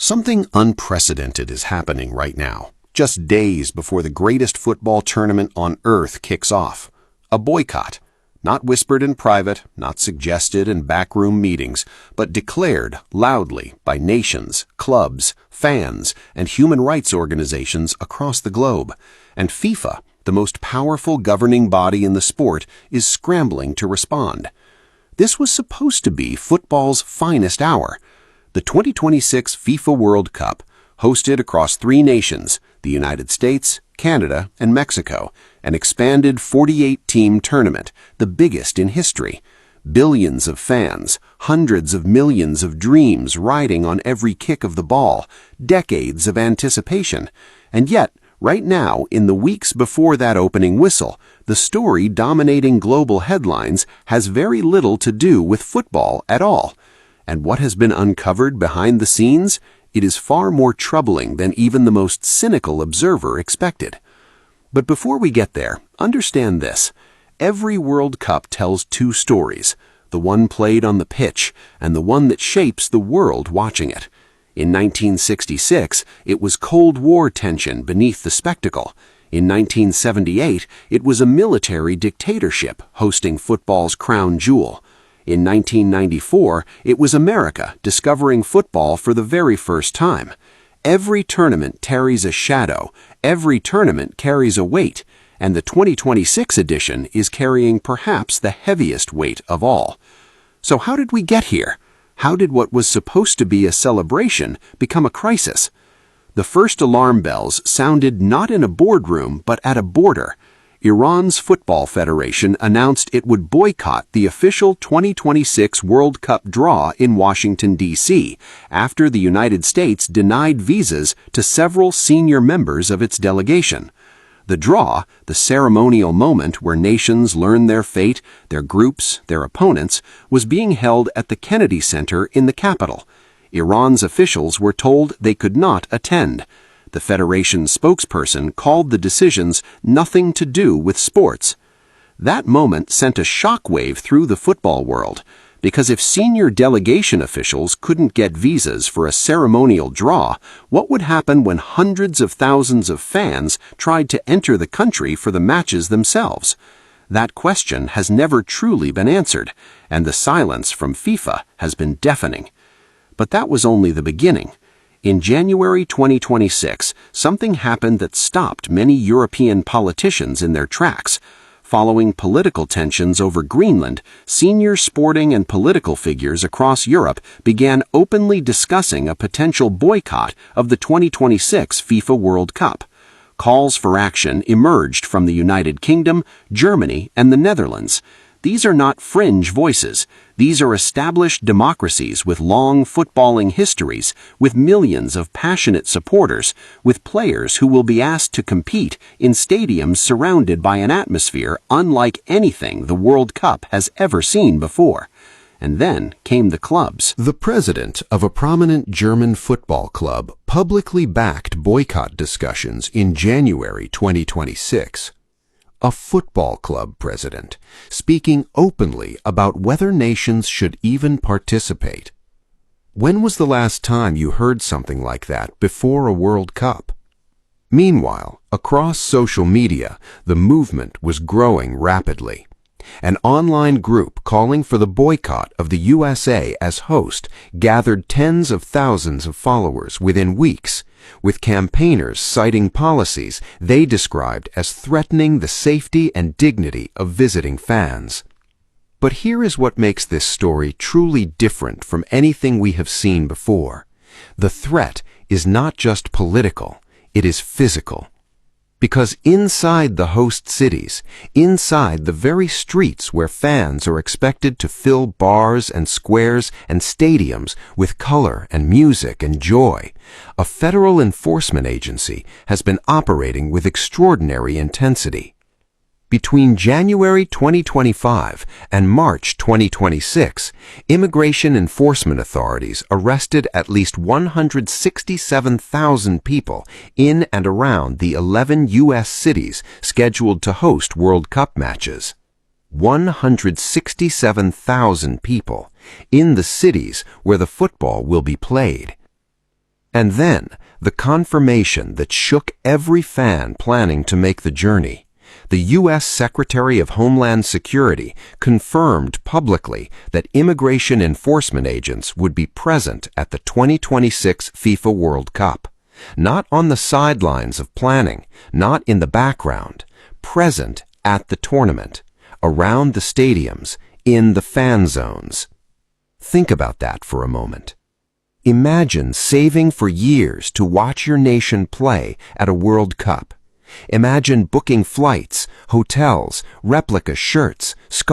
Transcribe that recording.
Something unprecedented is happening right now, just days before the greatest football tournament on earth kicks off. A boycott. Not whispered in private, not suggested in backroom meetings, but declared loudly by nations, clubs, fans, and human rights organizations across the globe. And FIFA, the most powerful governing body in the sport, is scrambling to respond. This was supposed to be football's finest hour. The 2026 FIFA World Cup, hosted across 3 nations, the United States, Canada, and Mexico, an expanded 48-team tournament, the biggest in history. Billions of fans, hundreds of millions of dreams riding on every kick of the ball, decades of anticipation. And yet, right now, in the weeks before that opening whistle, the story dominating global headlines has very little to do with football at all. And what has been uncovered behind the scenes? It is far more troubling than even the most cynical observer expected. But before we get there, understand this. Every World Cup tells 2 stories, the one played on the pitch and the one that shapes the world watching it. In 1966, it was Cold War tension beneath the spectacle. In 1978, it was a military dictatorship hosting football's crown jewel. In 1994, it was America discovering football for the very first time. Every tournament carries a shadow, every tournament carries a weight, and the 2026 edition is carrying perhaps the heaviest weight of all. So how did we get here? How did what was supposed to be a celebration become a crisis? The first alarm bells sounded not in a boardroom but at a border. Iran's Football Federation announced it would boycott the official 2026 World Cup draw in Washington, D.C., after the United States denied visas to several senior members of its delegation. The draw, the ceremonial moment where nations learn their fate, their groups, their opponents, was being held at the Kennedy Center in the capital. Iran's officials were told they could not attend. The Federation's spokesperson called the decisions nothing to do with sports. That moment sent a shockwave through the football world, because if senior delegation officials couldn't get visas for a ceremonial draw, what would happen when hundreds of thousands of fans tried to enter the country for the matches themselves? That question has never truly been answered, and the silence from FIFA has been deafening. But that was only the beginning. In January 2026, something happened that stopped many European politicians in their tracks. Following political tensions over Greenland, senior sporting and political figures across Europe began openly discussing a potential boycott of the 2026 FIFA World Cup. Calls for action emerged from the United Kingdom, Germany, and the Netherlands. These are not fringe voices. These are established democracies with long footballing histories, with millions of passionate supporters, with players who will be asked to compete in stadiums surrounded by an atmosphere unlike anything the World Cup has ever seen before. And then came the clubs. The president of a prominent German football club publicly backed boycott discussions in January 2026. A football club president, speaking openly about whether nations should even participate. When was the last time you heard something like that before a World Cup? Meanwhile, across social media, the movement was growing rapidly. An online group calling for the boycott of the USA as host gathered tens of thousands of followers within weeks, with campaigners citing policies they described as threatening the safety and dignity of visiting fans. But here is what makes this story truly different from anything we have seen before. The threat is not just political, it is physical. Because inside the host cities, inside the very streets where fans are expected to fill bars and squares and stadiums with color and music and joy, a federal enforcement agency has been operating with extraordinary intensity. Between January 2025 and March 2026, immigration enforcement authorities arrested at least 167,000 people in and around the 11 U.S. cities scheduled to host World Cup matches. 167,000 people in the cities where the football will be played. And then, the confirmation that shook every fan planning to make the journey. The U.S. Secretary of Homeland Security confirmed publicly that immigration enforcement agents would be present at the 2026 FIFA World Cup. Not on the sidelines of planning, not in the background, present at the tournament, around the stadiums, in the fan zones. Think about that for a moment. Imagine saving for years to watch your nation play at a World Cup. Imagine booking flights, hotels, replica shirts, scarves,